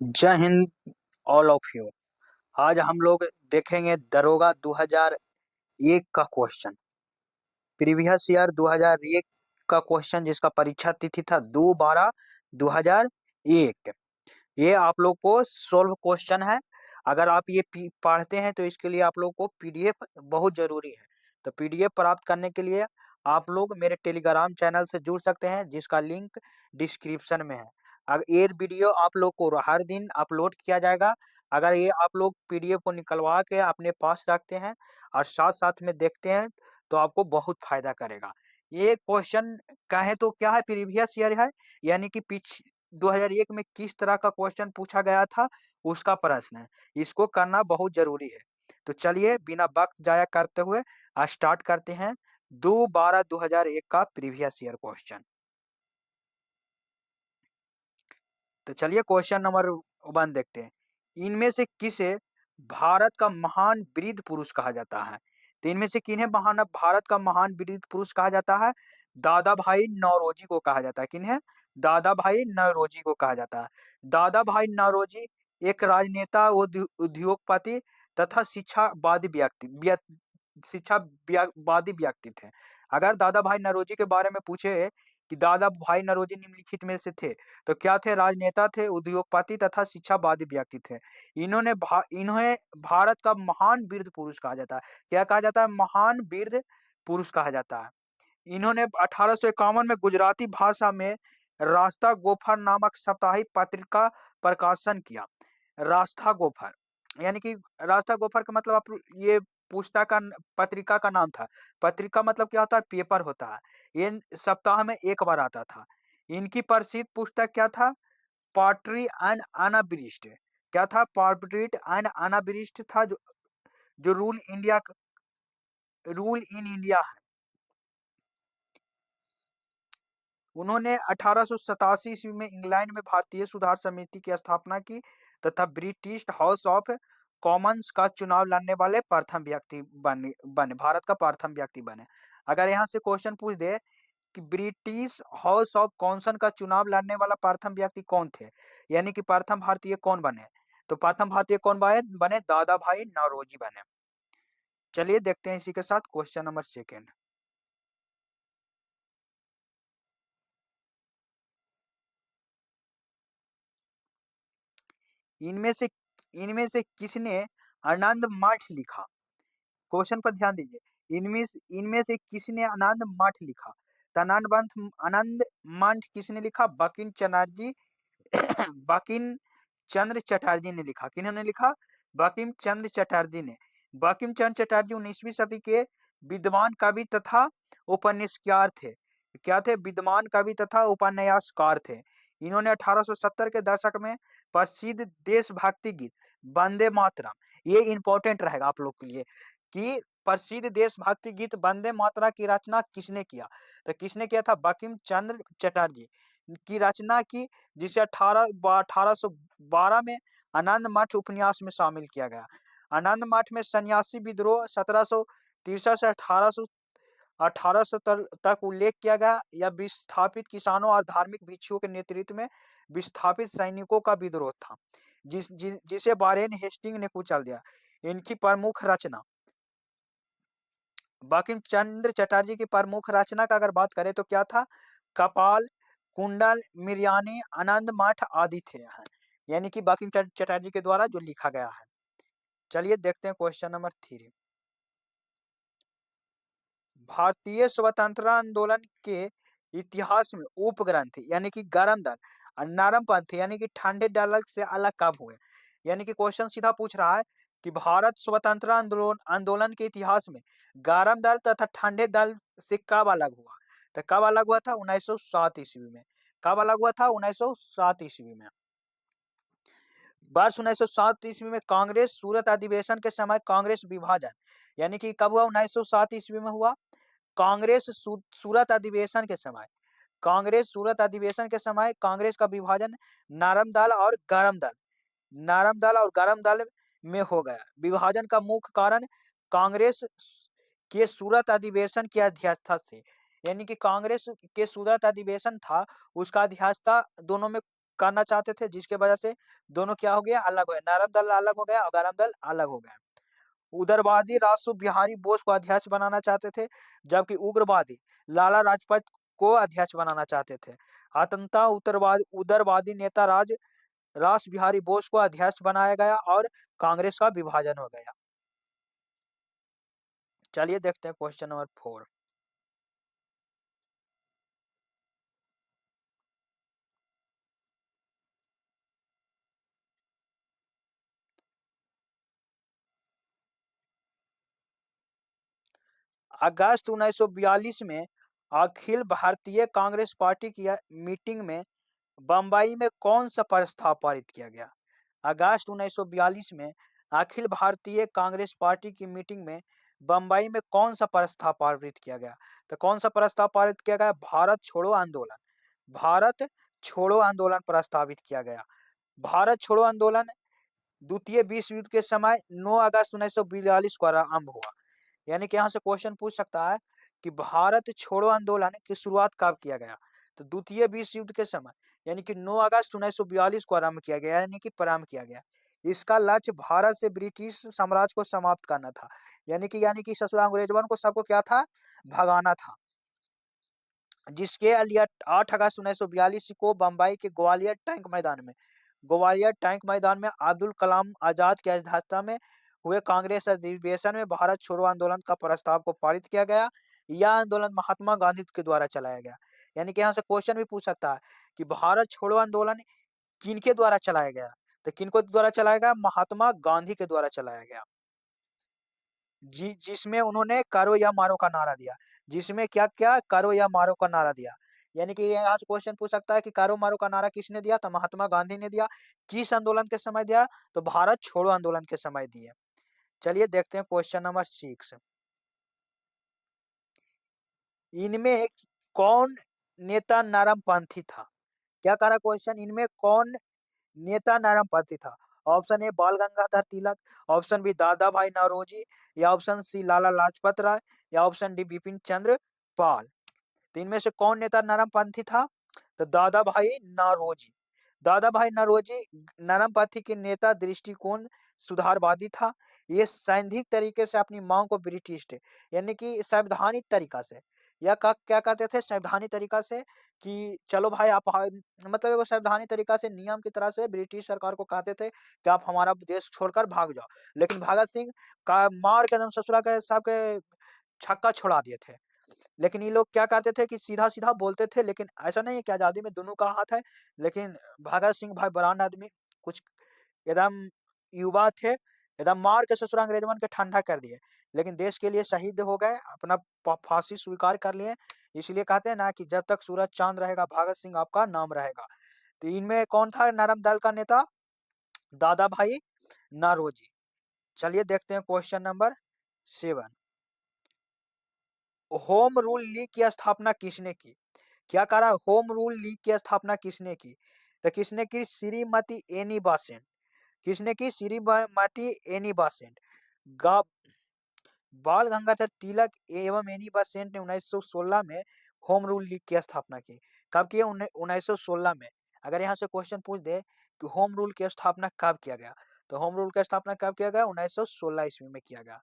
जय Hind all of you. आज हम लोग देखेंगे दरोगा 2001 का क्वेश्चन। प्रीवियस ईयर 2001 का क्वेश्चन जिसका परीक्षा तिथि था 2/12/2001। ये आप लोग को सोल्व क्वेश्चन है। अगर आप ये पढ़ते हैं तो इसके लिए आप लोग को पीडीएफ बहुत जरूरी है। तो पीडीएफ प्राप्त करने के लिए आप लोग मेरे टेलीग्राम चैनल से जुड़ सकते हैं जिसका लिंक डिस्क्रिप्शन में है। अगर ये वीडियो आप लोग को हर दिन अपलोड किया जाएगा। अगर ये आप लोग पीडीएफ को निकलवा के अपने पास रखते हैं और साथ साथ में देखते हैं तो आपको बहुत फायदा करेगा। ये क्वेश्चन कहे तो क्या है, प्रीवियस ईयर है, यानी कि 2001 में किस तरह का क्वेश्चन पूछा गया था उसका प्रश्न है। इसको करना बहुत जरूरी है। तो चलिए बिना वक्त जाया करते हुए स्टार्ट करते हैं 2/12/2001 का प्रीवियस ईयर क्वेश्चन। तो चलिए क्वेश्चन नंबर 1 देखते हैं। इनमें से किसे भारत का महान वृद्ध पुरुष कहा जाता है? तो इनमें से किन्हें महान भारत का महान वृद्ध पुरुष कहा जाता है? दादा भाई नौरोजी को कहा जाता है। किन्हें? दादा भाई नौरोजी को कहा जाता है। दादा भाई नौरोजी एक राजनेता, उद्योगपति तथा शिक्षावादी व्यक्ति थे। अगर दादा भाई नौरोजी के बारे में पूछे कि दादा भाई नौरोजी निम्नलिखित में से थे, तो क्या थे? राजनेता थे, उद्योगपति तथा शिक्षावादी व्यक्ति थे। इन्हें भारत का महान वीर पुरुष कहा जाता है। क्या कहा जाता है? महान वीर पुरुष कहा जाता है। इन्होंने 1851 में गुजराती भाषा में रास्ता गोफर नामक साप्ताहिक पत्रिका प्रकाशन किया। रास्ता गोफर यानी कि रास्ता गोफर का मतलब आप ये पुस्तक का पत्रिका का नाम था। पत्रिका मतलब क्या होता है? पेपर होता है। ये सप्ताह में एक बार आता था। इनकी प्रसिद्ध पुस्तक क्या था? पॉट्री एंड अनाब्रिस्ट। क्या था? पॉट्रीट एंड अनाब्रिस्ट था, जो रूल इन इंडिया है। उन्होंने 1887 ईस्वी में इंग्लैंड में भारतीय सुधार समिति की स्थापना की तथा ब्रिटिश हाउस ऑफ कॉमन्स का चुनाव लड़ने वाले प्रथम व्यक्ति बने भारत का प्रथम व्यक्ति बने। अगर यहाँ से क्वेश्चन पूछ दे कि ब्रिटिश हाउस ऑफ कॉमन्स का चुनाव लड़ने वाला प्रथम व्यक्ति कौन थे, यानी कि प्रथम भारतीय कौन बने, तो प्रथम भारतीय कौन बने? दादा भाई नौरोजी बने। चलिए देखते हैं इसी के साथ क्वेश्चन नंबर 2। इनमें से इनमें से किसने आनंद मठ लिखा? क्वेश्चन पर ध्यान दीजिए। इनमें से किसने आनंद मठ लिखा? तो आनंद मठ किसने लिखा? बंकिम चटर्जी बंकिम चंद्र चटर्जी ने लिखा। किन्होंने लिखा? बंकिम चंद्र चटर्जी ने। बंकिम चंद्र चटर्जी 19वीं सदी के विद्वान कवि तथा उपन्यासकार थे। क्या थे? विद्वान कवि तथा उपन्यासकार थे। इन्होंने 1870 के दशक में प्रसिद्ध देशभक्ति गीत वंदे मातरम, ये इंपॉर्टेंट रहेगा आप लोग के लिए कि प्रसिद्ध देशभक्ति गीत वंदे मातरम की रचना किसने किया? तो किसने किया था? बंकिम चंद्र चटर्जी की रचना की, जिसे 1812 में आनंद मठ उपन्यास में शामिल किया गया। आनंद मठ में सन्यासी विद्रोह 1763 से 1800 तक उल्लेख किया गया। यह विस्थापित किसानों और धार्मिक भिक्षुओं के नेतृत्व में विस्थापित सैनिकों का विद्रोह था, जिसे वारेन हेस्टिंग ने कुचल दिया। इनकी प्रमुख रचना, बंकिम चंद्र चटर्जी की प्रमुख रचना का अगर बात करें तो क्या था? कपाल, कुंडल, मिर्यानी, आनंद मठ आदि थे हैं। यानी कि बंकिम चंद्र चटर्जी के द्वारा जो लिखा गया है। चलिए देखते हैं क्वेश्चन नंबर 3। भारतीय स्वतंत्रता आंदोलन के इतिहास में उपग्रंथ यानी कि गर्म दल और नरम पंथ यानी कि ठंडे दल से अलग कब हुए? यानी कि क्वेश्चन सीधा पूछ रहा है कि भारत स्वतंत्रता आंदोलन के इतिहास में गर्म दल तथा ठंडे दल से कब अलग हुआ? तो कब अलग हुआ था? 1907 ईस्वी में। कब अलग हुआ था? 1907 ईस्वी में। वर्ष 1907 ईस्वी में कांग्रेस सूरत अधिवेशन के समय कांग्रेस विभाजन, यानी कि कब हुआ? 1907 ईस्वी में हुआ। कांग्रेस सूरत अधिवेशन के समय कांग्रेस का विभाजन नरम दल और गरम दल में हो गया। विभाजन का मुख्य कारण कांग्रेस के सूरत अधिवेशन की अध्यक्षता थे। यानी कि कांग्रेस के सूरत अधिवेशन था, उसका अध्यक्षता दोनों में करना चाहते थे, जिसके वजह से दोनों क्या हो गया, अलग हो गया। नरम दल अलग हो गया और गरम दल अलग हो गया। उग्रवादी राष्ट्र बिहारी बोस को अध्यक्ष बनाना चाहते थे, जबकि उग्रवादी लाला लाजपत को अध्यक्ष बनाना चाहते थे। अंततः उग्रवादी नेता रास बिहारी बोस को अध्यक्ष बनाया गया और कांग्रेस का विभाजन हो गया। चलिए देखते हैं क्वेश्चन नंबर 4। अगस्त 1942 में अखिल भारतीय कांग्रेस पार्टी की मीटिंग में बंबई में कौन सा प्रस्ताव पारित किया गया? अगस्त 1942 में अखिल भारतीय कांग्रेस पार्टी की मीटिंग में बंबई में कौन सा प्रस्ताव पारित किया गया? तो कौन सा प्रस्ताव पारित किया गया? भारत छोड़ो आंदोलन। भारत छोड़ो आंदोलन प्रस्तावित किया गया। भारत छोड़ो आंदोलन द्वितीय विश्व युद्ध के समय 9 अगस्त 1942 को आरंभ हुआ। यानी कि यहाँ से क्वेश्चन पूछ सकता है कि भारत छोड़ो आंदोलन की शुरुआत कब किया गया? तो द्वितीय विश्व युद्ध के समय, यानी कि 9 अगस्त 1942 को आरंभ किया गया, यानी कि प्रारंभ किया गया। इसका लक्ष्य भारत से ब्रिटिश साम्राज्य को समाप्त करना था। यानी कि ससुरा अंग्रेजों को सबको क्या था? भगाना था। जिसके लिए 8 अगस्त 1942 को बंबई के ग्वालियर टैंक मैदान में अब्दुल कलाम आजाद की अध्यक्षता में हुए कांग्रेस अधिवेशन में भारत छोड़ो आंदोलन का प्रस्ताव को पारित किया गया। यह आंदोलन महात्मा गांधी के द्वारा चलाया गया। यानी कि यहाँ से क्वेश्चन भी पूछ सकता है कि भारत छोड़ो आंदोलन किनके द्वारा चलाया गया? तो किनको द्वारा चलाया गया? महात्मा गांधी के द्वारा चलाया गया। जिसमें उन्होंने करो या मारो का नारा दिया। जिसमें क्या क्या? करो या मारो का नारा दिया। यानी कि यहाँ से क्वेश्चन पूछ सकता है कि करो मारो का नारा किसने दिया? तो महात्मा गांधी ने दिया। किस आंदोलन के समय दिया? तो भारत छोड़ो आंदोलन के समय दिए। चलिए देखते हैं क्वेश्चन नंबर 6। इनमें कौन नेता नरमपंथी था? क्या कह रहा क्वेश्चन? इनमें कौन नेता नरमपंथी था? ऑप्शन ए बाल गंगाधर तिलक, ऑप्शन बी दादा भाई नौरोजी, या ऑप्शन सी लाला लाजपत राय, या ऑप्शन डी बिपिन चंद्र पाल। तो इनमें से कौन नेता नरमपंथी था? तो दादा भाई नौरोजी। दादा भाई नौरोजी नरमपंथी के नेता, दृष्टिकोण सुधारवादी था। ये सैद्धांतिक तरीके से अपनी मांग को ब्रिटिश थे, यानी कि संवैधानिक तरीका से, या क्या कहते थे? संवैधानिक तरीका से कि चलो भाई आप मतलब वो संवैधानिक तरीका से नियम की तरह से ब्रिटिश सरकार को कहते थे कि आप हमारा देश छोड़कर भाग जाओ। लेकिन भगत सिंह का मार के एकदम ससुरा के सबके छक्का छोड़ा दिए थे। लेकिन ये लोग क्या करते थे कि सीधा-सीधा बोलते थे, लेकिन ऐसा नहीं है कि आज़ादी में दोनों का हाथ है। लेकिन भगत सिंह भाई बरान आदमी, कुछ एकदम युवा थे, एकदम मार के ससुरा अंग्रेजवन के ठंडा कर दिए। लेकिन देश के लिए शहीद हो गए, अपना फांसी स्वीकार कर लिए। इसलिए कहते हैं ना कि जब तक सूरज चांद रहेगा भगत सिंह आपका नाम रहेगा। तो इनमें कौन था नरम दल का नेता? दादा भाई नौरोजी। चलिए देखते हैं question number 7। Home rule league की स्थापना किसने की? क्या कह रहा है? होम रूल लीग की स्थापना किसने की? तो किसने की? श्रीमती एनी बासेंट। किसने की? श्रीमती एनी बासेंट। गा बाल गंगाधर तिलक एवं एनी बेसेंट ने 1916 में होम रूल लीग की स्थापना की। कब की? 1916 में। अगर यहाँ से क्वेश्चन पूछ दे कि होम रूल की स्थापना कब किया गया, तो होम रूल की स्थापना कब किया गया? 1916 ईस्वी में किया गया।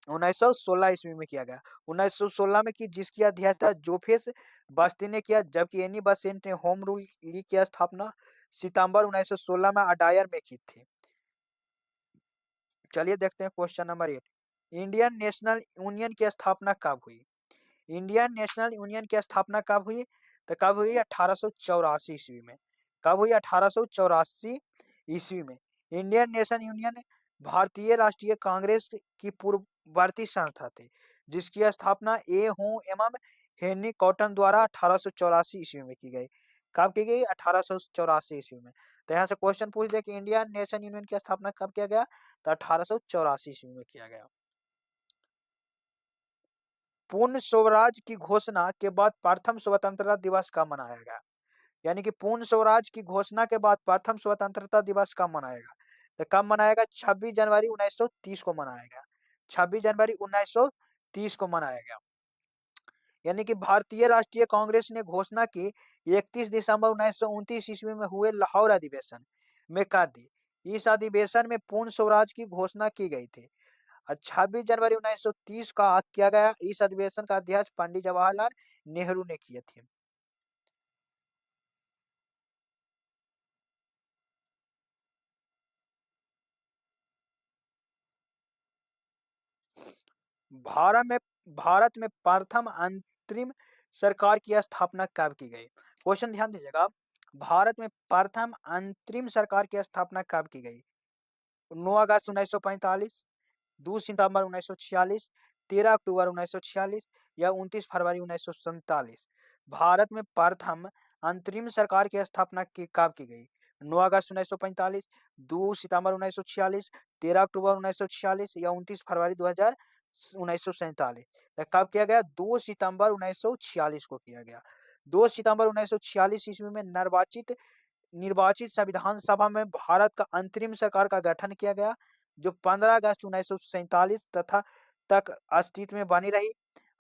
1916 ईस्वी में किया गया। 1916 में की, जिसकी अध्यक्षता जोफेस बस्ती ने किया, जबकि एनी बेसेंट ने होम रूल लीग की स्थापना सितंबर 1916 में अडायर में की थी। चलिए देखते हैं question number 8। Indian national union की स्थापना कब हुई? इंडियन नेशनल यूनियन की स्थापना कब हुई? तो कब हुई? 1884 ईस्वी में। कब हुई? 1884 ईस्वी में। इंडियन नेशनल यूनियन भारतीय राष्ट्रीय कांग्रेस की पूर्ववर्ती संस्था थी, जिसकी स्थापना ए हूं एवं हेनरी कॉटन द्वारा 1884 ईस्वी में की गई। कब की गई? 1884 ईस्वी में। तो यहाँ से क्वेश्चन पूछ दे कि इंडियन नेशनल यूनियन की स्थापना कब किया गया? तो 1884 ईस्वी में किया गया। पूर्ण स्वराज की घोषणा के बाद प्रथम स्वतंत्रता दिवस कब मनाया गया? यानी कि पूर्ण स्वराज की घोषणा के बाद प्रथम स्वतंत्रता दिवस कब मनाएगा? तो कब मनाएगा? 26 जनवरी 1930 को मनाएगा। 26 जनवरी 1930 को मनाया गया। यानी कि भारतीय राष्ट्रीय कांग्रेस ने घोषणा की 31 दिसंबर 1929 ईस्वी में हुए लाहौर अधिवेशन में कर दी। इस अधिवेशन में पूर्ण स्वराज की घोषणा की गई थी। 26 जनवरी 1930 का किया गया। इस अधिवेशन का अध्यक्ष पंडित जवाहरलाल नेहरू ने किए थे। भारत में भारत में प्रथम अंतरिम सरकार की स्थापना कब की गई? क्वेश्चन ध्यान दीजिएगा। भारत में प्रथम अंतरिम सरकार की स्थापना कब की गई? 9 अगस्त 1945, 2 सितंबर 1946, 13 अक्टूबर 1946 या 29 फरवरी 1947। भारत में प्रथम अंतरिम सरकार की स्थापना कब की गई? 9 अगस्त 1945, 2 सितंबर 1946, 13 अक्टूबर 1946 या 29 फरवरी 1947। कब किया गया? 2 सितंबर 1946 को किया गया। 2 सितंबर 1946 ईस्वी में निर्वाचित संविधान सभा में भारत का अंतरिम सरकार का गठन किया गया, जो 15 अगस्त 1947 तथा तक अस्तित्व में बनी रही।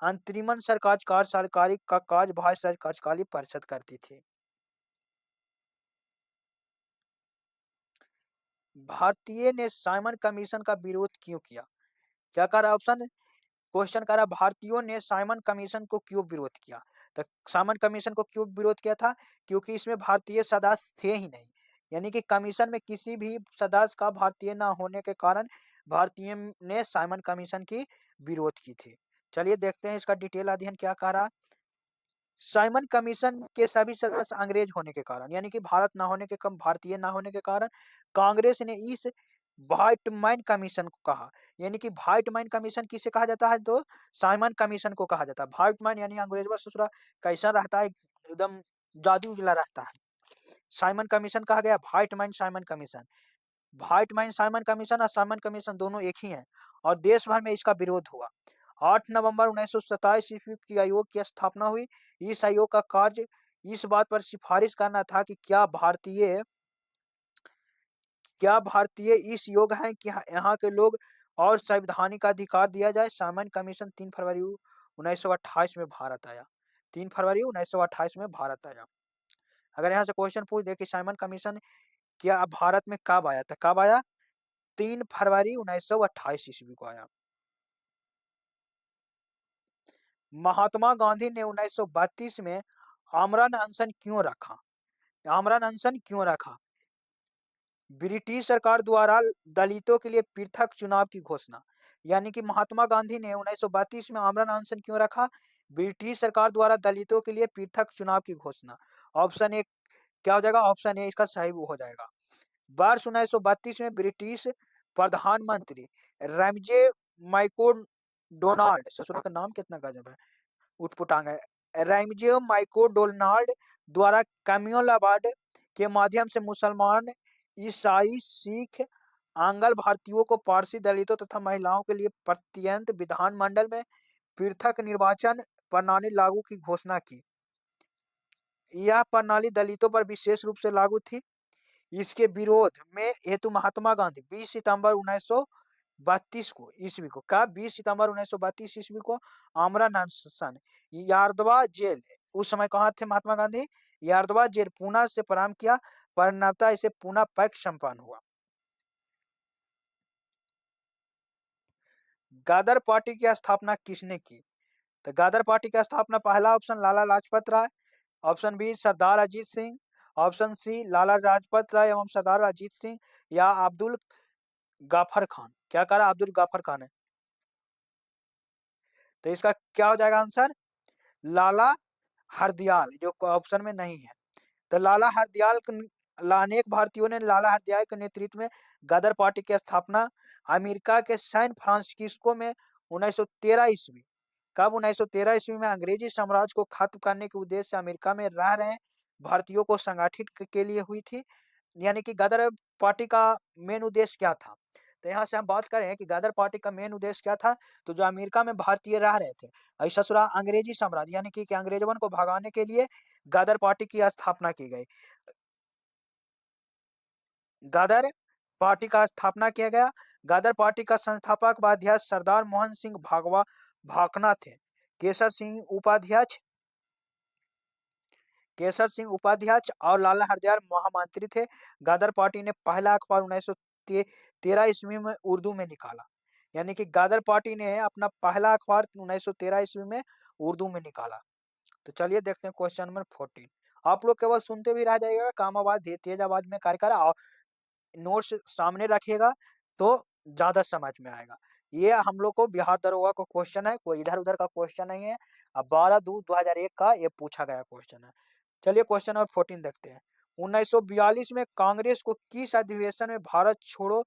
अंतरिमन सरकार कार्यकाल का कार्यभार कार्यकाली परिषद करती थी। भारतीय ने साइमन कमीशन का विरोध क्यों किया? क्या कर रहा ऑप्शन? क्वेश्चन करा भारतीयों ने साइमन कमीशन को क्यों विरोध किया? तो साइमन कमीशन को क्यों विरोध किया था? क्योंकि इसमें भारतीय सदस्य थे ही नहीं। यानी कि कमीशन में किसी भी सदस्य का भारतीय न होने के कारण भारतीय ने साइमन कमीशन की विरोध की थी। चलिए देखते हैं इसका डिटेल अध्ययन क्या कह रहा। साइमन कमीशन के सभी सदस्य अंग्रेज होने के कारण, यानी कि भारत ना होने के कम भारतीय ना होने के कारण कांग्रेस ने इस व्हाइटमैन कमीशन को कहा। यानी कि व्हाइटमैन कमीशन किसे कहा जाता है? तो साइमन कमीशन को कहा जाता है। व्हाइटमैन यानी अंग्रेज ससुरा कैसा रहता है? एकदम जादू जिला रहता है। साइमन कमीशन कहा गया Whitman Simon commission. Whitman Simon commission और साइमन कमीशन दोनों एक ही हैं और देश भर में इसका विरोध हुआ। 8 नवंबर 1927 ईस्वी की आयोग की स्थापना हुई। इस आयोग का कार्य इस बात पर सिफारिश करना था कि क्या भारतीय इस योग्य हैं कि यहाँ के लोग और संवैधानिक अधिकार दिया जाए। साइमन कमीशन 3 फरवरी 1928 में भारत आया। 3 फरवरी 1928 में भारत आया। अगर यहाँ से क्वेश्चन पूछ दे कि साइमन कमीशन क्या भारत में कब आया था? कब आया? 3 फरवरी 1928 ईस्वी को आया। महात्मा गांधी ने 1932 में आमरण अनशन क्यों रखा? आमरण अनशन क्यों रखा? ब्रिटिश सरकार द्वारा दलितों के लिए पृथक चुनाव की घोषणा। यानी कि महात्मा गांधी ने 1932 में आमरण अनशन क्यों रखा? ब्रिटिश सरकार द्वारा दलितों के लिए पृथक चुनाव की घोषणा। ऑप्शन ए क्या हो जाएगा? ऑप्शन ए इसका सही हो जाएगा। वर्ष 1932 में ब्रिटिश प्रधानमंत्री रैमजे मैकडोनाल्ड, ससुर का नाम कितना गजब है, उटपुटांग है, रैमजे मैकडोनाल्ड द्वारा कम्युनल अवार्ड के माध्यम से मुसलमान, ईसाई, सिख, आंग्ल भारतीयों को पारसी दलितों तथा महिलाओं के लिए प्रत्यंत विधानमंडल में पृथक निर्वाचन प्रणाली लागू की घोषणा की। यह प्रणाली दलितों पर विशेष रूप से लागू थी। इसके विरोध में हेतु महात्मा गांधी 20 सितंबर 1932 को ईस्वी को क्या 20 सितंबर 1932 ईस्वी को आमरण अनशन यार्दवा जेल, उस समय कहाँ थे महात्मा गांधी? यार्दवा जेल पूना से प्रारंभ किया। परिणमता इसे पूना पैक्ट संपन्न हुआ। गदर पार्टी की स्थापना किसने की? तो गदर पार्टी की स्थापना पहला option Lala Lajpat Rai, option B सरदार अजीत सिंह, ऑप्शन सी लाला लाजपत राय एवं सरदार अजीत सिंह या अब्दुल गाफर खान। क्या करा? अब्दुल गाफर खान है। तो इसका क्या हो जाएगा आंसर? लाला हरदयाल, जो ऑप्शन में नहीं है। तो लाला हरदयाल अनेक भारतीयों ने लाला हरदयाल के नेतृत्व में गदर पार्टी की स्थापना अमेरिका के सैन फ्रांसिस्को में 1913 ईस्वी। कब? 1913 ईस्वी में अंग्रेजी साम्राज्य को खत्म करने के उद्देश्य से अमेरिका में रह रहे भारतीयों को संगठित के लिए हुई थी। यानी कि गदर पार्टी का मेन उद्देश्य क्या था? तो यहाँ से हम बात करें कि गदर पार्टी का मेन उद्देश्य क्या था, तो जो अमेरिका में भारतीय रह रहे थे ऐसा ससुरा अंग्रेजी साम्राज्य यानी कि अंग्रेजों को भगाने के लिए गदर पार्टी की स्थापना की गई। गदर पार्टी का स्थापना किया गया। गदर पार्टी का संस्थापक व अध्यक्ष सरदार मोहन सिंह भाकना थे। केसर सिंह उपाध्याय, केसर सिंह उपाध्याय और लाला हरदयाल महामंत्री थे। गदर पार्टी ने पहला अखबार 1913 ईस्वी में उर्दू में निकाला, यानी कि गदर पार्टी ने अपना पहला अखबार 1913 ईस्वी में उर्दू में निकाला। तो चलिए देखते हैं क्वेश्चन नंबर 14। आप लोग केवल सुनते भी रह जाइएगा, काम आवाज तेज आवाज में कार्य करा और नोट्स सामने रखिएगा तो ज्यादा समझ में आएगा। ये हम लोग को बिहार दरोगा का क्वेश्चन है, कोई इधर उधर का क्वेश्चन नहीं है। अब 12/2/2001 का ये पूछा गया क्वेश्चन है। चलिए क्वेश्चन नंबर 14 देखते हैं। 1942 में कांग्रेस को किस अधिवेशन में भारत छोड़ो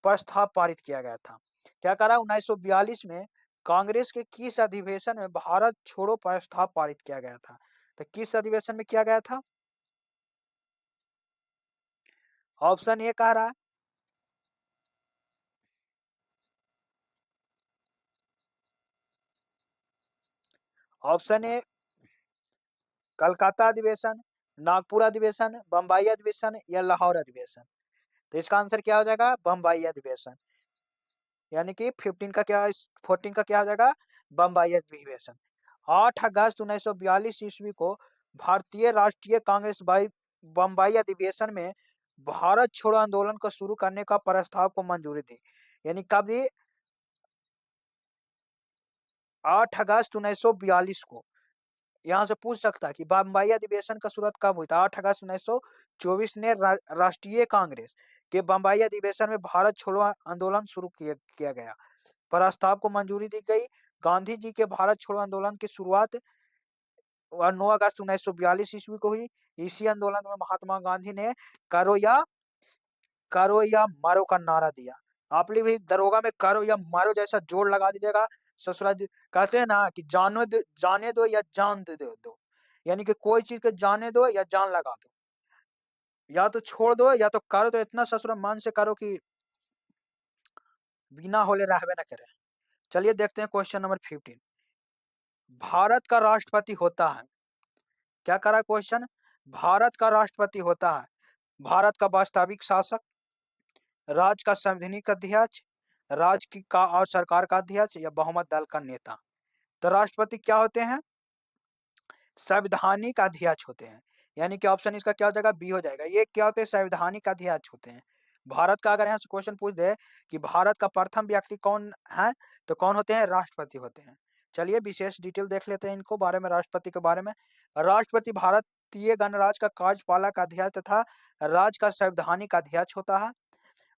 प्रस्ताव पारित किया गया था? क्या करा 1942 में कांग्रेस के किस अधिवेशन में भारत छोड़ो प्रस्ताव पारित किया गया था? तो किस अधिवेशन में किया गया था? ऑप्शन ए कह रहा है, ऑप्शन ए कलकत्ता अधिवेशन, नागपुर अधिवेशन, बम्बई अधिवेशन या लाहौर अधिवेशन। तो इसका आंसर क्या हो जाएगा? बम्बई अधिवेशन। यानी कि 15 का क्या, 14 का क्या हो जाएगा? बम्बई अधिवेशन। 8 अगस्त 1942 ईस्वी को भारतीय राष्ट्रीय कांग्रेस बम्बई अधिवेशन में भारत छोड़ो आंदोलन को शुरू करने का प्रस्ताव को मंजूरी दी। यानी कब दी? 8 अगस्त 1942 को। यहाँ से पूछ सकता है कि बम्बई अधिवेशन का शुरुआत कब हुई था? 8 अगस्त 1924 ने राष्ट्रीय कांग्रेस के बम्बई अधिवेशन में भारत छोड़ो आंदोलन शुरू किया गया। प्रस्ताव को मंजूरी दी गई। गांधी जी के भारत छोड़ो आंदोलन की शुरुआत 9 अगस्त 1942 ईस्वी को हुई। इसी आंदोलन में महात्मा गांधी ने करो या करो या मारो का नारा दिया। आप लोग भी दरोगा में करो या मारो जैसा जोर लगा दीजिएगा। ससुराल कहते हैं ना कि जाने दो या जान दो, यानी कि कोई चीज के जाने दो या जान लगा दो, या तो छोड़ दो या तो करो, तो इतना ससुराल मन से करो कि बिना होले रहबे न करे। चलिए देखते हैं क्वेश्चन नंबर 15। भारत का राष्ट्रपति होता है, क्या करा क्वेश्चन? भारत का राष्ट्रपति होता है भारत का वास्तविक शासक, राज्य का संवैधानिक अध्यक्ष, राज्य की का और सरकार का अध्यक्ष या बहुमत दल का नेता। तो राष्ट्रपति क्या होते हैं? संवैधानिक अध्यक्ष होते हैं। यानी कि ऑप्शन इसका क्या हो जाएगा? बी हो जाएगा। ये क्या होते हैं? संवैधानिक अध्यक्ष होते हैं। भारत का अगर यहाँ से क्वेश्चन पूछ दे कि भारत का प्रथम व्यक्ति कौन है, तो कौन होते हैं? राष्ट्रपति होते हैं। चलिए विशेष डिटेल देख लेते हैं इनको बारे में, राष्ट्रपति के बारे में। राष्ट्रपति भारतीय गणराज्य का कार्यपालक अध्यक्ष तथा राज्य का संवैधानिक अध्यक्ष होता है।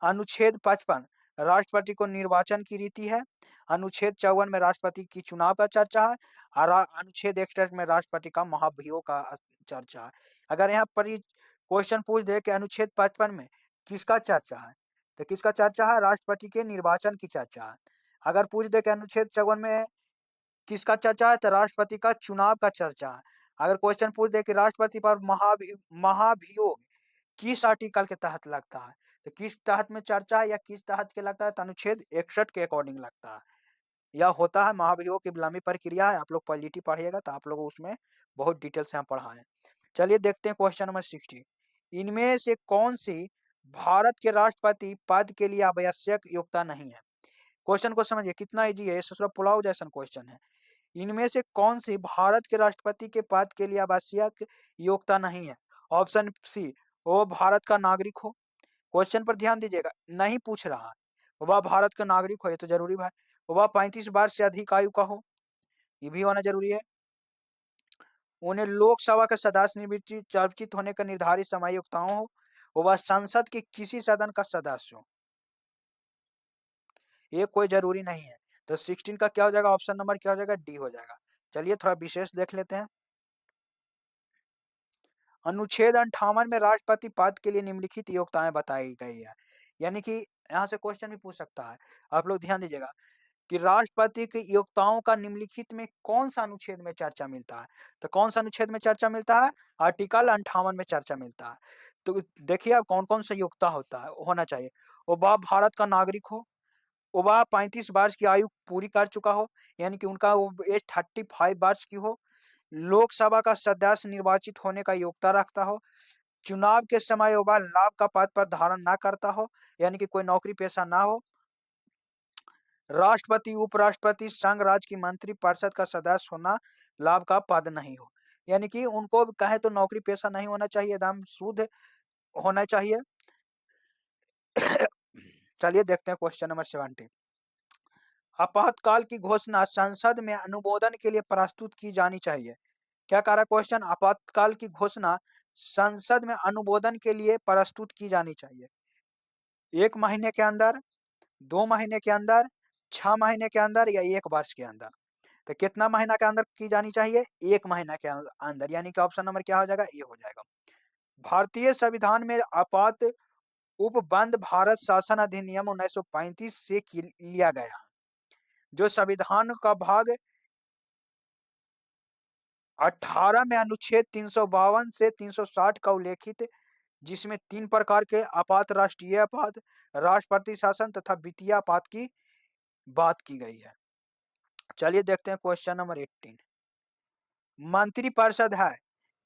अनुच्छेद 55 राष्ट्रपति को निर्वाचन की रीति है। अनुच्छेद 54 में राष्ट्रपति की चुनाव का चर्चा है। और अनुच्छेद 61 में राष्ट्रपति का महाभियोग का चर्चा है। अगर यहाँ पर क्वेश्चन पूछ दे कि अनुच्छेद 55 में किसका चर्चा है, तो किसका चर्चा है? राष्ट्रपति के निर्वाचन की चर्चा है। अगर पूछ दे कि अनुच्छेद 54 में किसका चर्चा है, तो राष्ट्रपति का चुनाव का चर्चा है। अगर क्वेश्चन पूछ दे कि राष्ट्रपति पर महाभियोग किस आर्टिकल के तहत लगता है, तो किस तहत में चर्चा है या किस तहत के लगता है, तो अनुच्छेद 61 के अकॉर्डिंग लगता है। यह होता है महाभियोग की लंबी प्रक्रिया है। आप लोग पॉलिटी पढ़िएगा तो आप लोग उसमें बहुत डिटेल से हम पढ़ाएं। चलिए देखते हैं क्वेश्चन नंबर 60। इनमें से कौन सी भारत के राष्ट्रपति पद के लिए आवश्यक योग्यता नहीं है? क्वेश्चन को समझिए कितना इजी है, ये पुलाव जैसा क्वेश्चन है। इनमें से कौन सी भारत के राष्ट्रपति के पद के लिए आवश्यक योग्यता नहीं है? ऑप्शन सी, वो भारत का नागरिक हो। क्वेश्चन पर ध्यान दीजिएगा, नहीं पूछ रहा है वह भारत का नागरिक हो, ये तो जरूरी है। वह 35 वर्ष से अधिक आयु का हो, ये भी होना जरूरी है। उन्हें लोकसभा का सदस्य निर्वाचित होने का निर्धारित समय युक्ताओं हो। वह संसद के किसी सदन का सदस्य हो, ये कोई जरूरी नहीं है। तो 16 का क्या हो जाएगा? ऑप्शन नंबर क्या हो जाएगा? डी हो जाएगा। चलिए थोड़ा विशेष देख लेते हैं। अनुच्छेद 58 में राष्ट्रपति पद के लिए निम्नलिखित योग्यताएं बताई गई है। यानी कि यहाँ से क्वेश्चन भी पूछ सकता है, आप लोग ध्यान दीजिएगा कि राष्ट्रपति की योग्यताओं का निम्नलिखित में कौन सा अनुच्छेद में चर्चा मिलता है। तो कौन सा अनुच्छेद में चर्चा मिलता है? आर्टिकल 58 में चर्चा मिलता है। तो देखिए अब कौन कौन सा योग्यता होना चाहिए। वो भारत का नागरिक हो, वो 35 वर्ष की आयु पूरी कर चुका हो, यानी कि उनका वो एज 35 वर्ष की हो, लोकसभा का सदस्य निर्वाचित होने का योग्यता रखता हो, चुनाव के समय वह लाभ का पद पर धारण ना करता हो, यानी कि कोई नौकरी पेशा ना हो, राष्ट्रपति, उपराष्ट्रपति, संघ राज्य की मंत्री परिषद का सदस्य होना लाभ का पद नहीं हो। यानी कि उनको कहे तो नौकरी पेशा नहीं होना चाहिए, एकदम शुद्ध होना चाहिए। चलिए देखते हैं क्वेश्चन नंबर 70। आपातकाल की घोषणा संसद में अनुमोदन के लिए प्रस्तुत की जानी चाहिए। क्या कह रहा है क्वेश्चन? आपातकाल की घोषणा संसद में अनुमोदन के लिए प्रस्तुत की जानी चाहिए 1 महीने के अंदर, 2 महीने के अंदर, 6 महीने के अंदर या 1 वर्ष के अंदर। तो कितना महीना के अंदर की जानी चाहिए? 1 महीना के अंदर, यानी कि ऑप्शन नंबर क्या हो जाएगा? ए हो जाएगा। भारतीय संविधान में आपात उपबंध भारत शासन अधिनियम 1935 से लिया गया, जो संविधान का भाग 18 में अनुच्छेद 352 से 360 का उल्लेखित, जिसमें 3 प्रकार के आपात, राष्ट्रीय आपात, राष्ट्रपति शासन तथा वित्तीय आपात की बात की गई है। चलिए देखते हैं क्वेश्चन नंबर 18। मंत्रिपरिषद है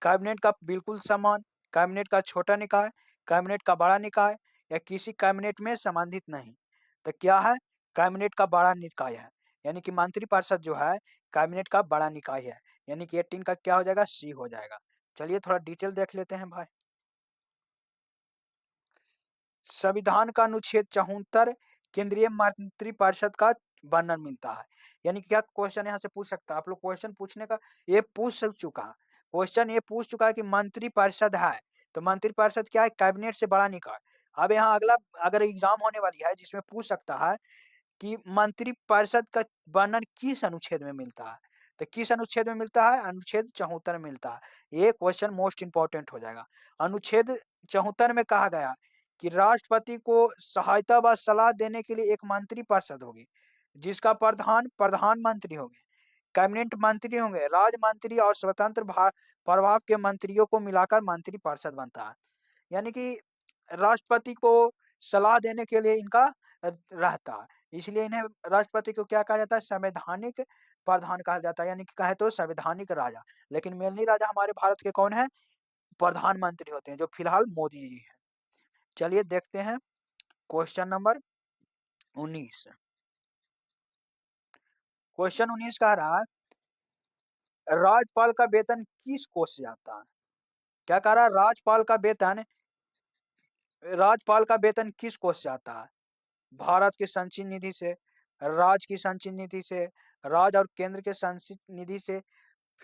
कैबिनेट का बिल्कुल समान, कैबिनेट का छोटा निकाय, कैबिनेट का बड़ा निकाय या किसी कैबिनेट में संबंधित नहीं। तो क्या है? कैबिनेट का बड़ा निकाय है, यानी कि मंत्रिपरिषद जो है कैबिनेट का बड़ा निकाय है, यानी कि 18 का क्या हो जाएगा? सी हो जाएगा। चलिए थोड़ा डिटेल देख लेते हैं भाई। संविधान का अनुच्छेद 74 केंद्रीय मंत्रिपरिषद का वर्णन मिलता है। यानी क्या क्वेश्चन यहाँ से पूछ सकता है? आप लोग क्वेश्चन पूछने का ये पूछ चुका है, क्वेश्चन ये पूछ चुका है कि मंत्रिपरिषद है, तो मंत्रिपरिषद क्या है? कैबिनेट से बड़ा निकाय। अब यहाँ अगला अगर एग्जाम होने वाली है जिसमें पूछ सकता है कि मंत्रिपरिषद का वर्णन किस अनुच्छेद में मिलता है, तो किस अनुच्छेद में मिलता है? अनुच्छेद 74 में मिलता है। ये क्वेश्चन मोस्ट इंपॉर्टेंट हो जाएगा। अनुच्छेद 74 में कहा गया कि राष्ट्रपति को सहायता व सलाह देने के लिए एक मंत्रिपरिषद होगी, जिसका प्रधान प्रधानमंत्री होंगे, कैबिनेट मंत्री होंगे, राज्य मंत्री और स्वतंत्र प्रभाव के मंत्रियों को मिलाकर मंत्रिपरिषद बनता है। यानी कि राष्ट्रपति को सलाह देने के लिए इनका रहता है, इसलिए इन्हें राष्ट्रपति को क्या कहा जाता है? संवैधानिक प्रधान कहा जाता है, यानी कि कहे तो संवैधानिक राजा। लेकिन मेनली राजा हमारे भारत के कौन है? प्रधानमंत्री होते हैं, जो फिलहाल मोदी जी हैं। चलिए देखते हैं क्वेश्चन नंबर 19। क्वेश्चन 19 कह रहा है राज्यपाल का वेतन किस कोष से आता है? क्या कह रहा है? राज्यपाल का वेतन किस कोष से आता है? भारत की संचित निधि से, राज्य की संचित निधि से, राज्य और केंद्र के संचित निधि से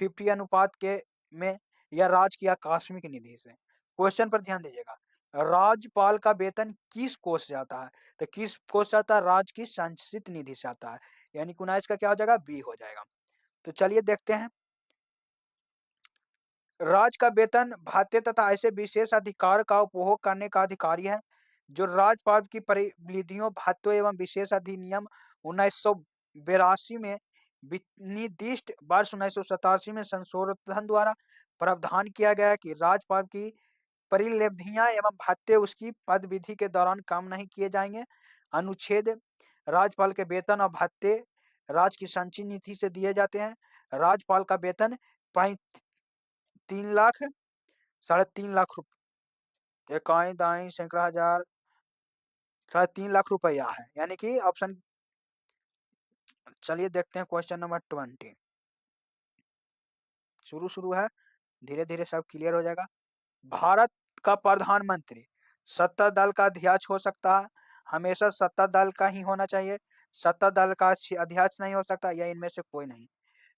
50 अनुपात के में, या राज्य की आकस्मिक निधि से। क्वेश्चन पर ध्यान दीजिएगा। राज्यपाल का वेतन किस कोष से आता है? तो किस कोष से आता है? राज्य की संचित निधि से आता है, यानी कि 19 का क्या हो जाएगा? बी हो जाएगा। तो चलिए देखते हैं। राज्य का वेतन भत्ते तथा ऐसे विशेष अधिकार का उपभोग करने का अधिकारी है जो राज्यपाल की परिविधियों, भत्तों एवं विशेष अधिनियम 1982 में निर्दिष्ट वर्ष 1987 में संशोधन द्वारा प्रावधान किया गया कि राज्यपाल की परिलब्धियां एवं भत्ते उसकी पद विधि के दौरान कम नहीं किए जाएंगे। अनुच्छेद राज्यपाल के वेतन और भत्ते राज्य की संचित निधि से दिए जाते हैं। राज्यपाल का वेतन 3 लाख, 3.5 लाख रुपये, इकाई दाई सैकड़ा हजार, 3.5 लाख रुपया है, यानी कि ऑप्शन। चलिए देखते हैं क्वेश्चन नंबर 20। शुरू है, धीरे धीरे सब क्लियर हो जाएगा। भारत का प्रधानमंत्री सत्ता दल का अध्यक्ष हो सकता है, हमेशा सत्ता दल का ही होना चाहिए, सत्ता दल का अध्यक्ष नहीं हो सकता, या इनमें से कोई नहीं।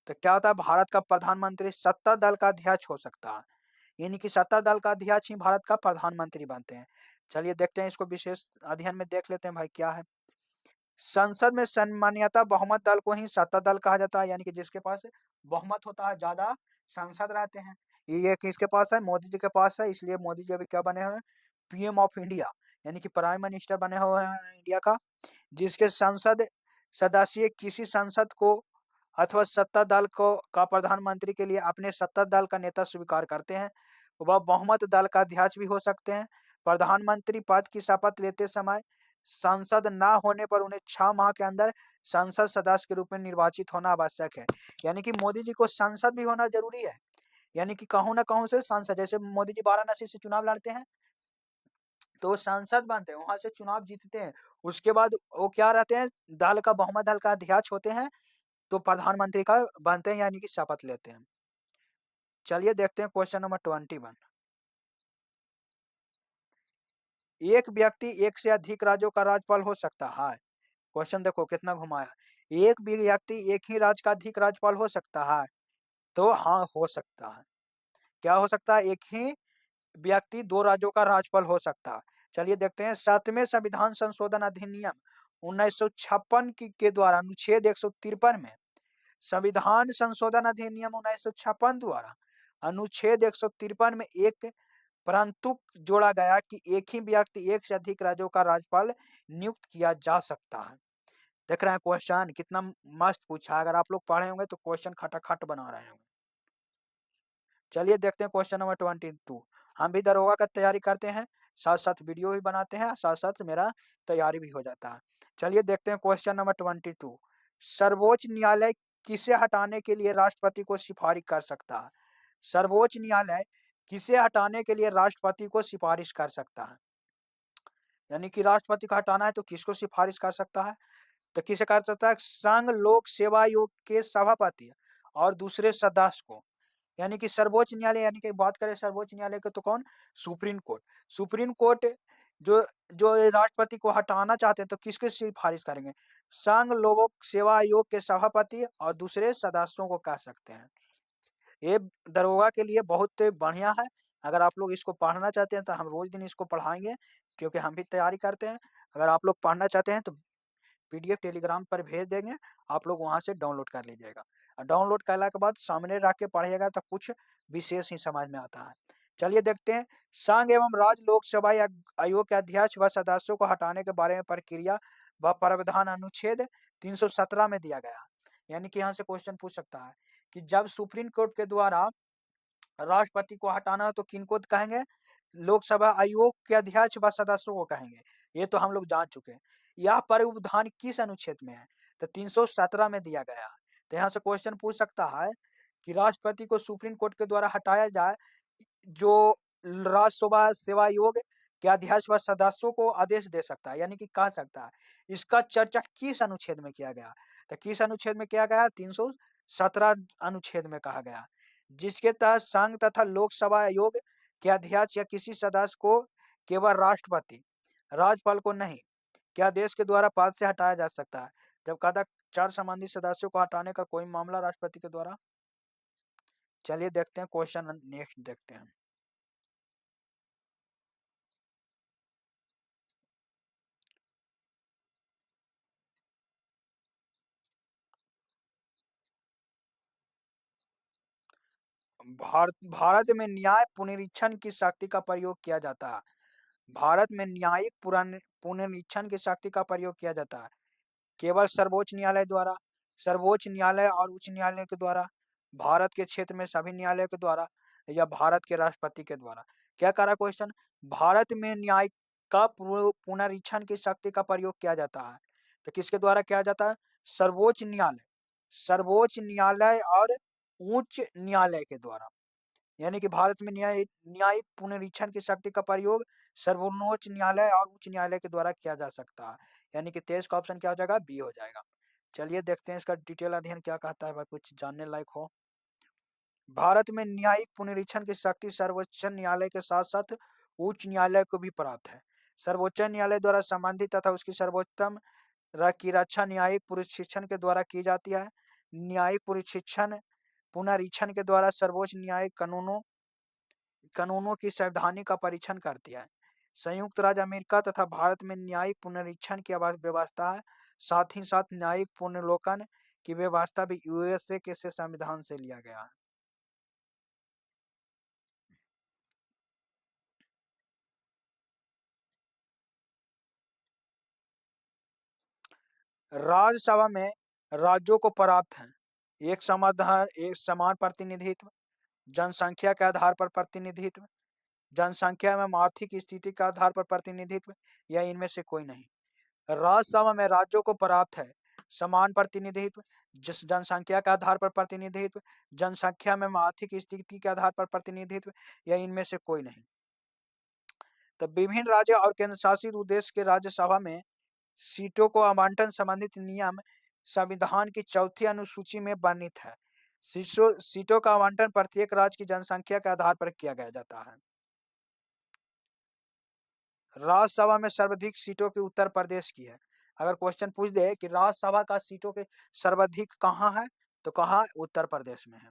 तो क्या होता है? भारत का प्रधानमंत्री सत्ता दल का अध्यक्ष हो सकता है, यानी कि सत्ता दल का अध्यक्ष ही भारत का प्रधानमंत्री बनते हैं। चलिए देखते हैं, इसको विशेष अध्ययन में देख लेते हैं भाई क्या है। संसद में सामान्यतः बहुमत दल को ही सत्ता दल कहा जाता है, यानी कि जिसके पास बहुमत होता है, ज्यादा सांसद रहते हैं। ये किसके पास है? मोदी जी के पास है, इसलिए मोदी जी अभी क्या बने हुए हैं? पीएम ऑफ इंडिया, यानी कि प्राइम मिनिस्टर बने हुए हैं इंडिया का। जिसके संसद सदस्य किसी संसद को अथवा सत्ता दल को का प्रधानमंत्री के लिए अपने सत्ता दल का नेता स्वीकार करते हैं, वह बहुमत दल का अध्यक्ष भी हो सकते हैं। प्रधानमंत्री पद की शपथ लेते समय सांसद ना होने पर उन्हें 6 माह के अंदर संसद सदस्य के रूप में निर्वाचित होना आवश्यक है। यानी कि मोदी जी को सांसद भी होना जरूरी है, यानी कि कहूं ना कहूं से सांसद, जैसे मोदी जी वाराणसी से चुनाव लड़ते हैं, तो सांसद बनते हैं, वहां से चुनाव जीतते हैं। उसके बाद वो क्या रहते हैं, दल का बहुमत दल का अध्यक्ष होते हैं, तो प्रधानमंत्री का बनते हैं, यानी कि शपथ लेते हैं। चलिए देखते हैं क्वेश्चन नंबर 21। एक व्यक्ति एक से अधिक राज्यों का राज्यपाल हो सकता है। क्वेश्चन देखो कितना घुमाया। एक भी व्यक्ति एक ही राज्य का अधिक राज्यपाल हो सकता है, तो हाँ हो सकता है। क्या हो सकता है, एक ही व्यक्ति दो राज्यों का राज्यपाल हो सकता है। चलिए देखते हैं, 7वें संविधान संशोधन अधिनियम 1956 के द्वारा अनुच्छेद 153 में, संविधान संशोधन अधिनियम 1956 द्वारा अनुच्छेद 153 में एक परंतु जोड़ा गया कि एक ही व्यक्ति एक से अधिक राज्यों का राज्यपाल नियुक्त किया जा सकता है। देख रहे हैं क्वेश्चन कितना मस्त पूछा है। अगर आप लोग पढ़े होंगे तो क्वेश्चन खटाखट बना रहे होंगे। चलिए देखते हैं क्वेश्चन नंबर 22। हम भी दरोगा का तैयारी करते हैं, साथ साथ वीडियो भी बनाते हैं, साथ साथ मेरा तैयारी भी हो जाता है। चलिए देखते हैं क्वेश्चन नंबर 22। सर्वोच्च न्यायालय किसे हटाने के लिए राष्ट्रपति को सिफारिश कर सकता है। सर्वोच्च न्यायालय किसे हटाने के लिए राष्ट्रपति को सिफारिश कर सकता है, यानी कि राष्ट्रपति को हटाना है तो किसको सिफारिश कर सकता है, तो किसे कर सकता है, संघ लोक सेवा आयोग के सभापति और दूसरे सदस्य को। यानी कि सर्वोच्च न्यायालय, यानी कि बात करें सर्वोच्च न्यायालय के तो कौन, सुप्रीम कोर्ट। सुप्रीम कोर्ट जो जो राष्ट्रपति को हटाना चाहते हैं तो किसके सिफारिश करेंगे, संघ लोक सेवा आयोग के सभापति और दूसरे सदस्यों को कह सकते हैं। ये दरोगा के लिए बहुत बढ़िया है। अगर आप लोग इसको पढ़ना चाहते हैं तो हम रोज दिन इसको पढ़ाएंगे, क्योंकि हम भी तैयारी करते हैं। अगर आप लोग पढ़ना चाहते हैं तो पीडीएफ टेलीग्राम पर भेज देंगे, आप लोग वहां से डाउनलोड कर लीजिएगा। और डाउनलोड करने के बाद सामने रख के पढ़िएगा तो कुछ विशेष ही समझ में आता है। चलिए देखते हैं, संघ एवं राज्य लोक सेवा आयोग के अध्यक्ष व सदस्यों को हटाने के बारे में प्रक्रिया व प्रावधान अनुच्छेद 317 में दिया गया। यानी कि यहाँ से क्वेश्चन पूछ सकता है कि जब सुप्रीम कोर्ट के द्वारा राष्ट्रपति को हटाना है तो किनको कहेंगे, लोकसभा आयोग के अध्यक्ष व सदस्यों को कहेंगे। ये तो हम लोग जान चुके हैं। यह प्रावधान किस अनुच्छेद में है, तो 317 में दिया गया है। तो यहाँ से क्वेश्चन पूछ सकता है कि राष्ट्रपति को सुप्रीम कोर्ट के द्वारा हटाया जाए, जो राज्यसभा सेवा आयोग के अध्यक्ष व सदस्यों को आदेश दे सकता है, यानी कि कह सकता है। इसका चर्चा किस अनुच्छेद में किया गया, तो किस अनुच्छेद में किया गया, 317 अनुच्छेद में कहा गया, जिसके तहत संघ तथा लोकसभा आयोग के अध्यक्ष या किसी सदस्य को केवल राष्ट्रपति, राज्यपाल को नहीं, क्या देश के द्वारा पद से हटाया जा सकता है, जब कदाचार संबंधी सदस्यों को हटाने का कोई मामला राष्ट्रपति के द्वारा। चलिए देखते हैं क्वेश्चन नेक्स्ट देखते हैं। भारत में न्याय पुनरीक्षण की शक्ति का प्रयोग किया जाता है। भारत में न्यायिक पुनरीक्षण की शक्ति का प्रयोग किया जाता है केवल सर्वोच्च न्यायालय द्वारा, सर्वोच्च न्यायालय और उच्च न्यायालय के द्वारा, भारत के क्षेत्र में सभी न्यायालय के द्वारा, या भारत के राष्ट्रपति के द्वारा। क्या कह रहा क्वेश्चन, भारत में न्याय का पुनरीक्षण की शक्ति का प्रयोग किया जाता है, तो किसके द्वारा किया जाता है, सर्वोच्च न्यायालय, सर्वोच्च न्यायालय और उच्च न्यायालय के द्वारा। यानी कि भारत में न्यायिक पुनरीक्षण की शक्ति का प्रयोग सर्वोच्च न्यायालय और उच्च न्यायालय के द्वारा किया जा सकता है। यानी कि 23 का ऑप्शन क्या हो जाएगा, बी हो जाएगा। चलिए देखते हैं इसका डिटेल अध्ययन क्या कहता है, भाई कुछ जानने लायक हो। भारत में न्यायिक पुनरीक्षण की शक्ति सर्वोच्च न्यायालय के साथ साथ उच्च न्यायालय को भी प्राप्त है। सर्वोच्च न्यायालय द्वारा संबंधित तथा उसकी सर्वोत्तम की रक्षा न्यायिक पुनरीक्षण के द्वारा की जाती है। न्यायिक पुनरीक्षण के द्वारा सर्वोच्च न्यायिक कानूनों की संवैधानिक का परीक्षण करती है। संयुक्त राज्य अमेरिका तथा भारत में न्यायिक पुनरीक्षण की व्यवस्था है। साथ ही साथ न्यायिक पुनर्लोकन की व्यवस्था भी यूएसए के से संविधान से लिया गया है। राज्यसभा में राज्यों को प्राप्त है एक समाधान, एक समान प्रतिनिधित्व, जनसंख्या के आधार पर प्रतिनिधित्व, जनसंख्या एवं आर्थिक स्थिति के आधार पर प्रतिनिधित्व, या इनमें से कोई नहीं। राज्यसभा में राज्यों को प्राप्त है समान प्रतिनिधित्व, जिस जनसंख्या के आधार पर प्रतिनिधित्व, जनसंख्या में आर्थिक स्थिति के आधार पर प्रतिनिधित्व, या इनमें से कोई नहीं। तो विभिन्न राज्य और केंद्र शासित प्रदेश के राज्यसभा में सीटों को आवंटन संबंधित नियम संविधान की चौथी अनुसूची में वर्णित है। सीटों का आवंटन प्रत्येक राज्य की जनसंख्या के आधार पर किया गया जाता है। राज्यसभा में सर्वाधिक सीटों की उत्तर प्रदेश की है। अगर क्वेश्चन पूछ दे कि राज्यसभा का सीटों के सर्वाधिक कहाँ है, तो कहाँ? उत्तर प्रदेश में है।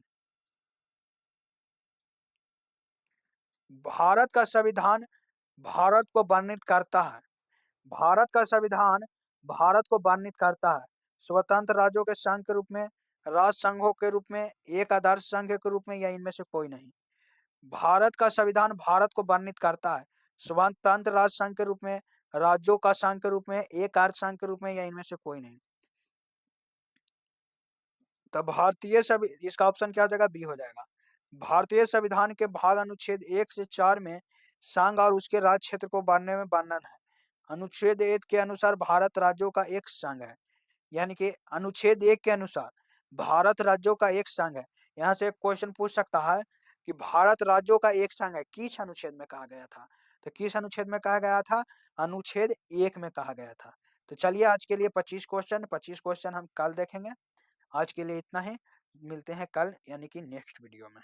भारत का संविधान भारत को वर्णित करता है। भारत का संविधान भारत को वर्णित करता है। स्वतंत्र राज्यों के संघ के रूप में, राज्य संघों के रूप में, एक आदर्श संघ के रूप में, या इनमें से कोई नहीं। भारत का संविधान भारत को वर्णित करता है। स्वतंत्र राज्य संघ के रूप में, राज्यों का संघ के रूप में, एक आर्य संघ के रूप में, या इनमें से कोई नहीं। तब भारतीय इसका ऑप्शन क्या हो जाएगा? बी हो जाएगा। भारतीय संविधान के भाग अनुच्छेद 1 से 4 में संघ और उसके राज्य क्षेत्र को बांटने में वर्णन है। अनुच्छेद 1 के अनुसार भारत राज्यों का एक संघ है। यानी कि अनुच्छेद 1 के अनुसार भारत राज्यों का एक संघ है। यहाँ से एक क्वेश्चन पूछ सकता है कि भारत राज्यों का एक संघ है, किस अनुच्छेद में कहा गया था? तो किस अनुच्छेद में कहा गया था? अनुच्छेद 1 में कहा गया था। तो चलिए आज के लिए 25 क्वेश्चन हम कल देखेंगे। आज के लिए इतना ही। मिलते हैं कल यानी कि नेक्स्ट वीडियो में।